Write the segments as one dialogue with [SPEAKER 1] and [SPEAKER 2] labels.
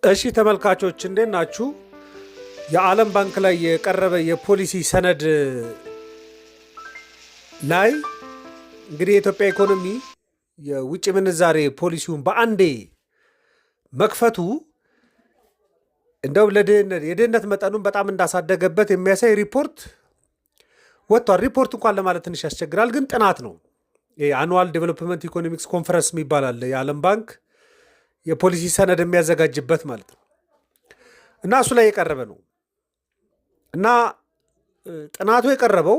[SPEAKER 1] እሺ ተመልካቾች እንዴት ናችሁ? የዓለም ባንክ ላይ የቀረበ የፖሊሲ ሰነድ ላይ እንግዲህ የኢትዮጵያ ኢኮኖሚ የውጭ ምንዛሬ ፖሊሲውን በአንዴ መክፈቱ እንደው የድህነት መጠኑን በጣም እንዳሳደገበት የሚያሳይ ሪፖርት ወጥቷል። ሪፖርት እንኳን ለማለት ትንሽ ያስቸግራል፣ ግን ጥናት ነው። የአኑዋል ዴቨሎፕመንት ኢኮኖሚክስ ኮንፈረንስ የሚባል የዓለም ባንክ የፖሊሲ ሰነድ የሚያዘጋጅበት ማለት ነው እና እሱ ላይ የቀረበ ነው እና ጥናቱ የቀረበው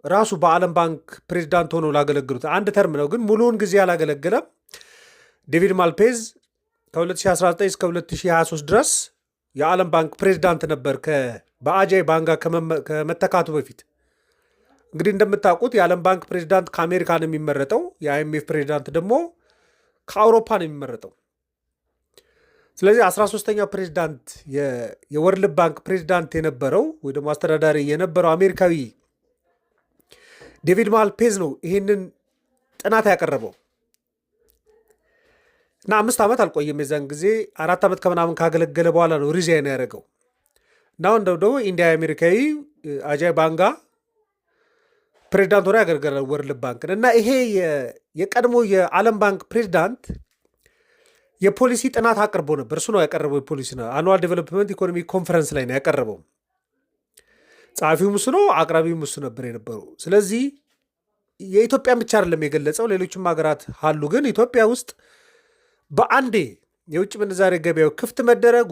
[SPEAKER 1] ራሱ በዓለም ባንክ ፕሬዚዳንት ሆነው ላገለግሉት አንድ ተርም ነው፣ ግን ሙሉውን ጊዜ አላገለገለም። ዴቪድ ማልፔዝ ከ2019 እስከ 2023 ድረስ የዓለም ባንክ ፕሬዚዳንት ነበር በአጃይ ባንጋ ከመተካቱ በፊት። እንግዲህ እንደምታውቁት የዓለም ባንክ ፕሬዚዳንት ከአሜሪካ ነው የሚመረጠው፣ የአይኤምኤፍ ፕሬዚዳንት ደግሞ ከአውሮፓ ነው የሚመረጠው። ስለዚህ 13ኛው ፕሬዚዳንት የወርልድ ባንክ ፕሬዚዳንት የነበረው ወይ ደግሞ አስተዳዳሪ የነበረው አሜሪካዊ ዴቪድ ማልፔዝ ነው ይህንን ጥናት ያቀረበው እና 5 ዓመት አልቆየም። የዛን ጊዜ 4 ዓመት ከምናምን ካገለገለ በኋላ ነው ሪዛይን ያደረገው እና እንደው ደግሞ ኢንዲያ አሜሪካዊ አጃይ ባንጋ ፕሬዚዳንት ሆኖ ያገለገላል ወርልድ ባንክን እና ይሄ የቀድሞ የዓለም ባንክ ፕሬዚዳንት የፖሊሲ ጥናት አቅርቦ ነበር። እሱ ነው ያቀረበው። የፖሊሲ ነው አኑዋል ዴቨሎፕመንት ኢኮኖሚክ ኮንፈረንስ ላይ ነው ያቀረበው። ጸሐፊውም እሱ ነው፣ አቅራቢውም እሱ ነበር የነበረው። ስለዚህ የኢትዮጵያን ብቻ አይደለም የገለጸው፣ ሌሎችም ሀገራት አሉ። ግን ኢትዮጵያ ውስጥ በአንዴ የውጭ ምንዛሬ ገበያው ክፍት መደረጉ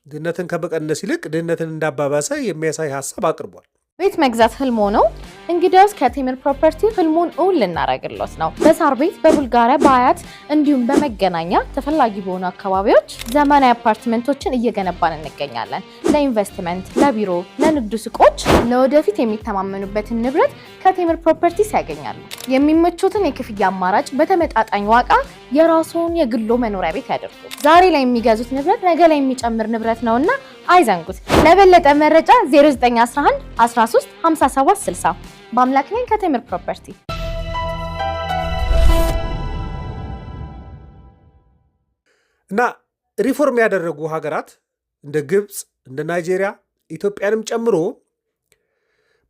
[SPEAKER 1] ድህነትን ከመቀነስ ይልቅ ድህነትን እንዳባባሰ የሚያሳይ ሀሳብ አቅርቧል።
[SPEAKER 2] ቤት መግዛት ህልሞ ነው? እንግዲያውስ ከቴምር ፕሮፐርቲ ህልሙን እውን ልናደርግሎት ነው። በሳር ቤት፣ በቡልጋሪያ፣ በአያት እንዲሁም በመገናኛ ተፈላጊ በሆኑ አካባቢዎች ዘመናዊ አፓርትመንቶችን እየገነባን እንገኛለን። ለኢንቨስትመንት፣ ለቢሮ፣ ለንግድ ሱቆች፣ ለወደፊት የሚተማመኑበትን ንብረት ከቴምር ፕሮፐርቲስ ያገኛሉ። የሚመቹትን የክፍያ አማራጭ በተመጣጣኝ ዋጋ የራስዎን የግሎ መኖሪያ ቤት ያደርጉ። ዛሬ ላይ የሚገዙት ንብረት ነገ ላይ የሚጨምር ንብረት ነውና አይዘንጉት። ለበለጠ መረጃ 0911 13 57 60 በአምላክ ነኝ ከቴምር ፕሮፐርቲ።
[SPEAKER 1] እና ሪፎርም ያደረጉ ሀገራት እንደ ግብፅ፣ እንደ ናይጄሪያ፣ ኢትዮጵያንም ጨምሮ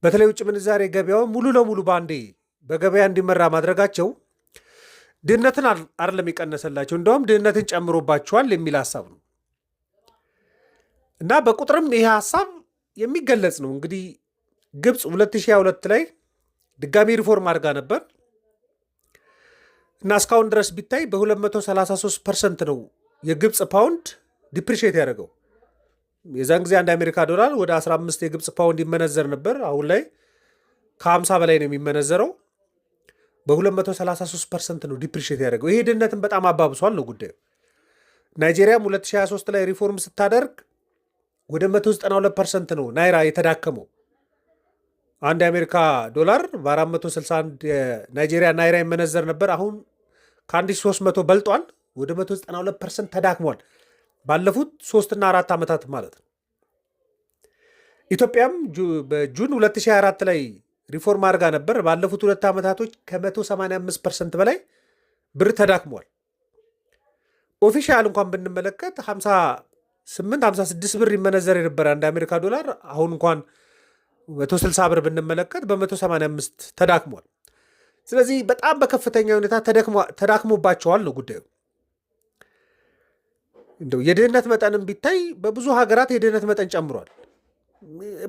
[SPEAKER 1] በተለይ ውጭ ምንዛሬ ገበያውን ሙሉ ለሙሉ በአንዴ በገበያ እንዲመራ ማድረጋቸው ድህነትን አይደለም የቀነሰላቸው፣ እንደውም ድህነትን ጨምሮባቸዋል የሚል ሀሳብ ነው እና በቁጥርም ይሄ ሀሳብ የሚገለጽ ነው። እንግዲህ ግብፅ 2022 ላይ ድጋሚ ሪፎርም አድርጋ ነበር እና እስካሁን ድረስ ቢታይ በ233% ነው የግብፅ ፓውንድ ዲፕሪሼት ያደረገው። የዛን ጊዜ አንድ አሜሪካ ዶላር ወደ 15 የግብፅ ፓውንድ ይመነዘር ነበር። አሁን ላይ ከ50 በላይ ነው የሚመነዘረው። በ233% ነው ዲፕሪሼት ያደረገው። ይሄ ድህነትን በጣም አባብሷል ነው ጉዳዩ። ናይጄሪያም 2023 ላይ ሪፎርም ስታደርግ ወደ 192% ነው ናይራ የተዳከመው። አንድ የአሜሪካ ዶላር በ461 የናይጄሪያ ናይራ ይመነዘር ነበር። አሁን ከ1300 በልጧል። ወደ 192% ተዳክሟል ባለፉት 3 እና 4 ዓመታት ማለት ነው። ኢትዮጵያም በጁን 2024 ላይ ሪፎርም አድርጋ ነበር። ባለፉት 2 ዓመታቶች ከ185% በላይ ብር ተዳክሟል። ኦፊሻል እንኳን ብንመለከት 56 ብር ይመነዘር የነበረ አንድ አሜሪካ ዶላር አሁን እንኳን 160 ብር ብንመለከት በ185 ተዳክሟል። ስለዚህ በጣም በከፍተኛ ሁኔታ ተዳክሞባቸዋል ነው ጉዳዩ። እንደው የድህነት መጠንም ቢታይ በብዙ ሀገራት የድህነት መጠን ጨምሯል።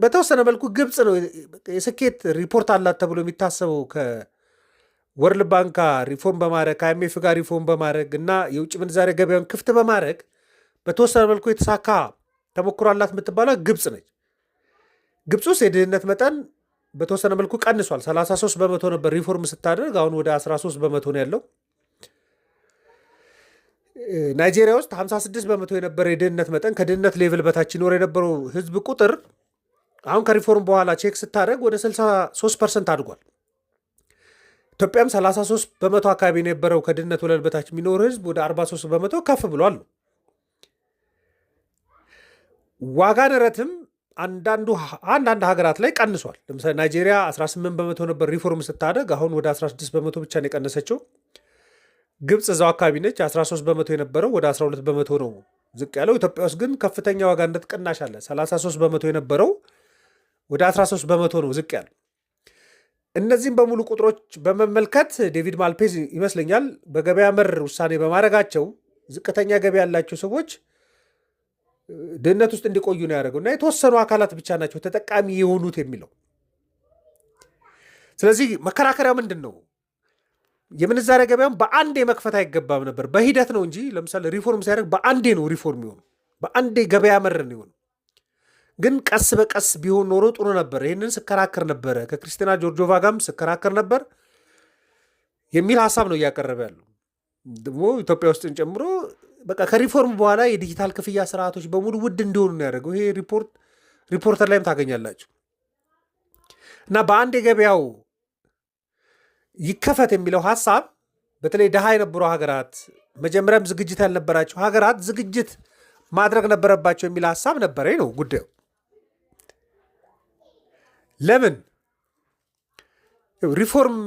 [SPEAKER 1] በተወሰነ መልኩ ግብፅ ነው የስኬት ሪፖርት አላት ተብሎ የሚታሰበው ከወርልድ ባንክ ሪፎርም በማድረግ ከአይኤምኤፍ ጋር ሪፎርም በማድረግ እና የውጭ ምንዛሬ ገበያውን ክፍት በማድረግ በተወሰነ መልኩ የተሳካ ተሞክሮ አላት የምትባለው ግብፅ ነች። ግብፅ ውስጥ የድህነት መጠን በተወሰነ መልኩ ቀንሷል። 33% ነበር ሪፎርም ስታደርግ፣ አሁን ወደ 13% ነው ያለው። ናይጄሪያ ውስጥ 56% የነበረ የድህነት መጠን ከድህነት ሌቭል በታች ይኖር የነበረው ህዝብ ቁጥር አሁን ከሪፎርም በኋላ ቼክ ስታደርግ ወደ 63% አድጓል። ኢትዮጵያም 33% አካባቢ የነበረው ከድህነት ወለል በታች የሚኖር ህዝብ ወደ 43% ከፍ ብሏል። ዋጋ ንረትም አንዳንድ ሀገራት ላይ ቀንሷል። ለምሳሌ ናይጄሪያ 18% ነበር ሪፎርም ስታደርግ፣ አሁን ወደ 16% ብቻ ነው የቀነሰችው። ግብፅ እዛው አካባቢ ነች። 13 በመቶ የነበረው ወደ 12 በመቶ ነው ዝቅ ያለው። ኢትዮጵያ ውስጥ ግን ከፍተኛ ዋጋ ንረት ቅናሽ አለ። 33 በመቶ የነበረው ወደ 13 በመቶ ነው ዝቅ ያለው። እነዚህም በሙሉ ቁጥሮች በመመልከት ዴቪድ ማልፔዝ ይመስለኛል በገበያ መር ውሳኔ በማድረጋቸው ዝቅተኛ ገቢ ያላቸው ሰዎች ድህነት ውስጥ እንዲቆዩ ነው ያደረገው እና የተወሰኑ አካላት ብቻ ናቸው ተጠቃሚ የሆኑት የሚለው። ስለዚህ መከራከሪያው ምንድን ነው? የምንዛሬ ገበያውን በአንዴ መክፈት አይገባም ነበር፣ በሂደት ነው እንጂ። ለምሳሌ ሪፎርም ሲያደርግ በአንዴ ነው ሪፎርም ይሆኑ፣ በአንዴ ገበያ መር ነው ይሆኑ። ግን ቀስ በቀስ ቢሆን ኖሮ ጥሩ ነበር። ይህንን ስከራከር ነበረ፣ ከክርስቲና ጆርጆቫ ጋርም ስከራከር ነበር የሚል ሀሳብ ነው እያቀረበ ያለው። ደግሞ ኢትዮጵያ ውስጥን ጨምሮ በቃ ከሪፎርም በኋላ የዲጂታል ክፍያ ስርዓቶች በሙሉ ውድ እንዲሆኑ ነው ያደረገው። ይሄ ሪፖርተር ላይም ታገኛላችሁ። እና በአንድ የገበያው ይከፈት የሚለው ሀሳብ በተለይ ድሃ የነበሩ ሀገራት፣ መጀመሪያም ዝግጅት ያልነበራቸው ሀገራት ዝግጅት ማድረግ ነበረባቸው የሚል ሀሳብ ነበረ ነው ጉዳዩ። ለምን ሪፎርም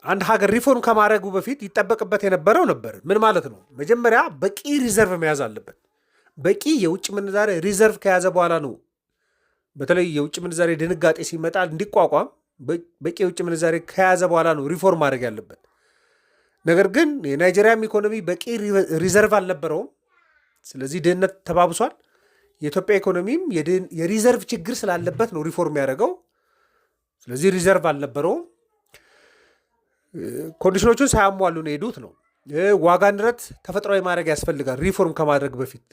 [SPEAKER 1] አንድ ሀገር ሪፎርም ከማድረጉ በፊት ይጠበቅበት የነበረው ነበር። ምን ማለት ነው? መጀመሪያ በቂ ሪዘርቭ መያዝ አለበት። በቂ የውጭ ምንዛሬ ሪዘርቭ ከያዘ በኋላ ነው በተለይ የውጭ ምንዛሬ ድንጋጤ ሲመጣ እንዲቋቋም በቂ የውጭ ምንዛሬ ከያዘ በኋላ ነው ሪፎርም ማድረግ ያለበት። ነገር ግን የናይጄሪያም ኢኮኖሚ በቂ ሪዘርቭ አልነበረውም። ስለዚህ ድህነት ተባብሷል። የኢትዮጵያ ኢኮኖሚም የሪዘርቭ ችግር ስላለበት ነው ሪፎርም ያደረገው። ስለዚህ ሪዘርቭ አልነበረውም። ኮንዲሽኖቹን ሳያሟሉ ነው የሄዱት ነው። ዋጋ ንረት ተፈጥሯዊ ማድረግ ያስፈልጋል። ሪፎርም ከማድረግ በፊት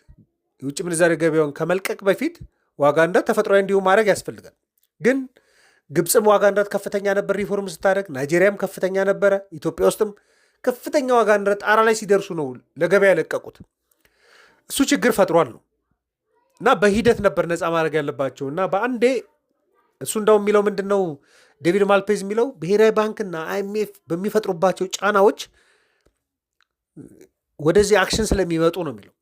[SPEAKER 1] የውጭ ምንዛሬ ገበያውን ከመልቀቅ በፊት ዋጋ ንረት ተፈጥሯዊ እንዲሁ ማድረግ ያስፈልጋል። ግን ግብፅም ዋጋ ንረት ከፍተኛ ነበር ሪፎርም ስታደርግ፣ ናይጄሪያም ከፍተኛ ነበረ። ኢትዮጵያ ውስጥም ከፍተኛ ዋጋ ንረት ጣራ ላይ ሲደርሱ ነው ለገበያ የለቀቁት። እሱ ችግር ፈጥሯል ነው እና በሂደት ነበር ነፃ ማድረግ ያለባቸው እና በአንዴ እሱ እንዳው የሚለው ምንድን ነው ዴቪድ ማልፔዝ የሚለው ብሔራዊ ባንክና አይኤምኤፍ በሚፈጥሩባቸው ጫናዎች ወደዚህ አክሽን ስለሚመጡ ነው የሚለው።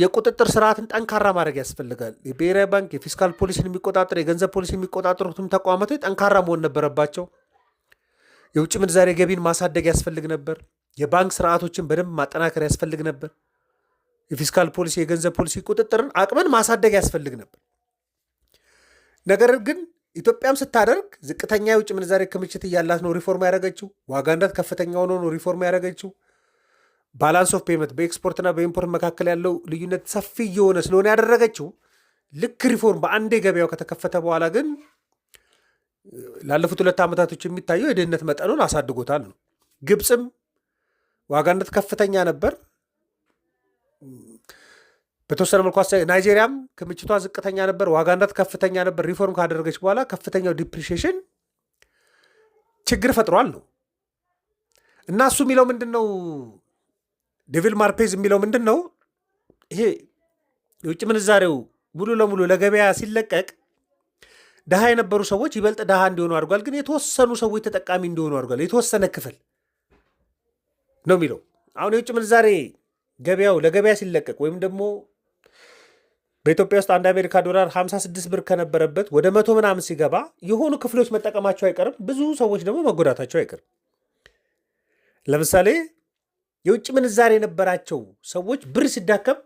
[SPEAKER 1] የቁጥጥር ስርዓትን ጠንካራ ማድረግ ያስፈልጋል። የብሔራዊ ባንክ የፊስካል ፖሊሲን የሚቆጣጠር የገንዘብ ፖሊሲ የሚቆጣጠሩትም ተቋማቶች ጠንካራ መሆን ነበረባቸው። የውጭ ምንዛሬ ገቢን ማሳደግ ያስፈልግ ነበር። የባንክ ስርዓቶችን በደንብ ማጠናከር ያስፈልግ ነበር። የፊስካል ፖሊሲ የገንዘብ ፖሊሲ ቁጥጥርን አቅምን ማሳደግ ያስፈልግ ነበር። ነገር ግን ኢትዮጵያም ስታደርግ ዝቅተኛ የውጭ ምንዛሬ ክምችት እያላት ነው ሪፎርም ያደረገችው። ዋጋ ንረት ከፍተኛ ሆኖ ነው ሪፎርም ያደረገችው። ባላንስ ኦፍ ፔመንት በኤክስፖርትና በኢምፖርት መካከል ያለው ልዩነት ሰፊ እየሆነ ስለሆነ ያደረገችው። ልክ ሪፎርም በአንዴ ገበያው ከተከፈተ በኋላ ግን ላለፉት 2 ዓመታቶች የሚታየው የድህነት መጠኑን አሳድጎታል ነው። ግብፅም ዋጋ ንረት ከፍተኛ ነበር በተወሰነ መልኩ። ናይጄሪያም ክምችቷ ዝቅተኛ ነበር፣ ዋጋ ንረት ከፍተኛ ነበር። ሪፎርም ካደረገች በኋላ ከፍተኛው ዲፕሪሺዬሽን ችግር ፈጥሯል ነው እና እሱ የሚለው ምንድን ነው ዴቪድ ማልፔዝ የሚለው ምንድን ነው? ይሄ የውጭ ምንዛሬው ሙሉ ለሙሉ ለገበያ ሲለቀቅ ድሃ የነበሩ ሰዎች ይበልጥ ድሃ እንዲሆኑ አድርጓል። ግን የተወሰኑ ሰዎች ተጠቃሚ እንዲሆኑ አድርጓል። የተወሰነ ክፍል ነው የሚለው። አሁን የውጭ ምንዛሬ ገበያው ለገበያ ሲለቀቅ ወይም ደግሞ በኢትዮጵያ ውስጥ አንድ አሜሪካ ዶላር 56 ብር ከነበረበት ወደ 100 ምናምን ሲገባ የሆኑ ክፍሎች መጠቀማቸው አይቀርም፣ ብዙ ሰዎች ደግሞ መጎዳታቸው አይቀርም። ለምሳሌ የውጭ ምንዛሬ የነበራቸው ሰዎች ብር ሲዳከም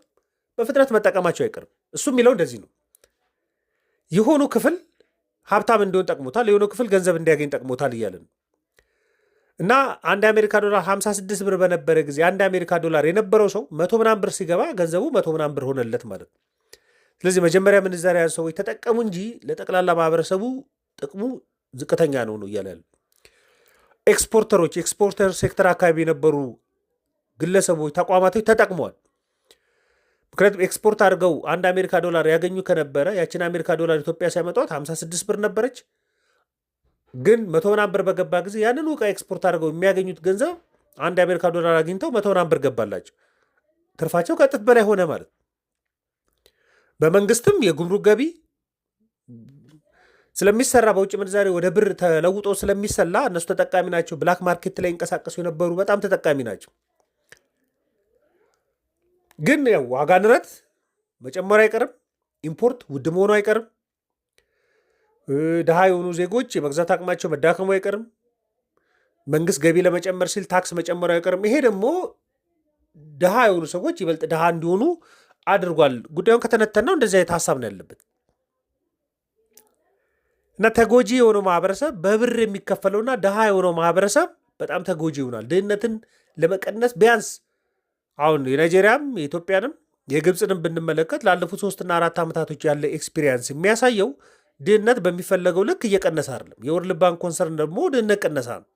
[SPEAKER 1] በፍጥነት መጠቀማቸው አይቀርም። እሱ የሚለው እንደዚህ ነው። የሆኑ ክፍል ሀብታም እንዲሆን ጠቅሞታል፣ የሆኑ ክፍል ገንዘብ እንዲያገኝ ጠቅሞታል እያለን እና አንድ የአሜሪካ ዶላር 56 ብር በነበረ ጊዜ አንድ የአሜሪካ ዶላር የነበረው ሰው 100 ምናምን ብር ሲገባ ገንዘቡ 100 ምናምን ብር ሆነለት ማለት ነው። ስለዚህ መጀመሪያ ምንዛሬ ያሉ ሰዎች ተጠቀሙ እንጂ ለጠቅላላ ማህበረሰቡ ጥቅሙ ዝቅተኛ ነው እያለ ያለ። ኤክስፖርተሮች የኤክስፖርተር ሴክተር አካባቢ የነበሩ ግለሰቦች፣ ተቋማቶች ተጠቅመዋል። ምክንያቱም ኤክስፖርት አድርገው አንድ አሜሪካ ዶላር ያገኙ ከነበረ ያችን አሜሪካ ዶላር ኢትዮጵያ ሲያመጧት 56 ብር ነበረች። ግን 100 ምናምን ብር በገባ ጊዜ ያንን ዕቃ ኤክስፖርት አድርገው የሚያገኙት ገንዘብ አንድ የአሜሪካ ዶላር አግኝተው 100 ምናምን ብር ገባላቸው። ትርፋቸው ከእጥፍ በላይ ሆነ ማለት። በመንግስትም የጉምሩክ ገቢ ስለሚሰራ በውጭ ምንዛሬ ወደ ብር ተለውጦ ስለሚሰላ እነሱ ተጠቃሚ ናቸው። ብላክ ማርኬት ላይ ይንቀሳቀሱ የነበሩ በጣም ተጠቃሚ ናቸው። ግን ያው ዋጋ ንረት መጨመሩ አይቀርም፣ ኢምፖርት ውድ መሆኑ አይቀርም፣ ድሃ የሆኑ ዜጎች የመግዛት አቅማቸው መዳከሙ አይቀርም። መንግስት ገቢ ለመጨመር ሲል ታክስ መጨመሩ አይቀርም። ይሄ ደግሞ ድሃ የሆኑ ሰዎች ይበልጥ ድሃ እንዲሆኑ አድርጓል። ጉዳዩን ከተነተነው እንደዚህ አይነት ሀሳብ ነው ያለበት እና ተጎጂ የሆነው ማህበረሰብ በብር የሚከፈለውና ድሃ የሆነው ማህበረሰብ በጣም ተጎጂ ይሆናል። ድህነትን ለመቀነስ ቢያንስ አሁን የናይጄሪያም የኢትዮጵያንም የግብፅንም ብንመለከት ላለፉት 3 እና 4 ዓመታቶች ያለ ኤክስፒሪየንስ የሚያሳየው ድህነት በሚፈለገው ልክ እየቀነሰ አይደለም። የወርልድ ባንክ ኮንሰርን ደግሞ ድህነት ቀነሳ ነው።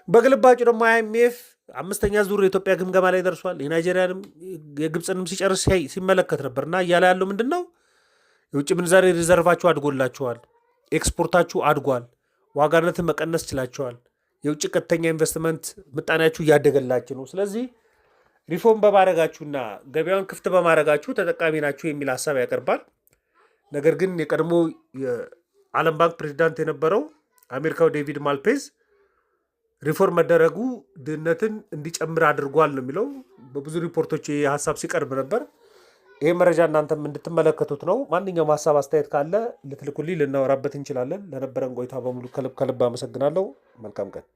[SPEAKER 1] በግልባጩ ደግሞ IMF 5ኛ ዙር የኢትዮጵያ ግምገማ ላይ ደርሷል። የናይጄሪያንም የግብፅንም ሲጨርስ ሲመለከት ነበርና እያለ ያለው ምንድን ነው? የውጭ ምንዛሬ ሪዘርቫችሁ አድጎላችኋል፣ ኤክስፖርታችሁ አድጓል፣ ዋጋ ንረትን መቀነስ ችላችኋል፣ የውጭ ቀጥተኛ ኢንቨስትመንት ምጣኔያችሁ እያደገላችሁ ነው። ስለዚህ ሪፎርም በማድረጋችሁና ገበያውን ክፍት በማድረጋችሁ ተጠቃሚ ናችሁ የሚል ሀሳብ ያቀርባል። ነገር ግን የቀድሞ የዓለም ባንክ ፕሬዚዳንት የነበረው አሜሪካው ዴቪድ ማልፔዝ ሪፎርም መደረጉ ድህነትን እንዲጨምር አድርጓል ነው የሚለው። በብዙ ሪፖርቶች ሀሳብ ሲቀርብ ነበር። ይሄ መረጃ እናንተም እንድትመለከቱት ነው። ማንኛውም ሀሳብ አስተያየት ካለ ልትልኩልኝ ልናወራበት እንችላለን። ለነበረን ቆይታ በሙሉ ከልብ አመሰግናለሁ። መልካም ቀን።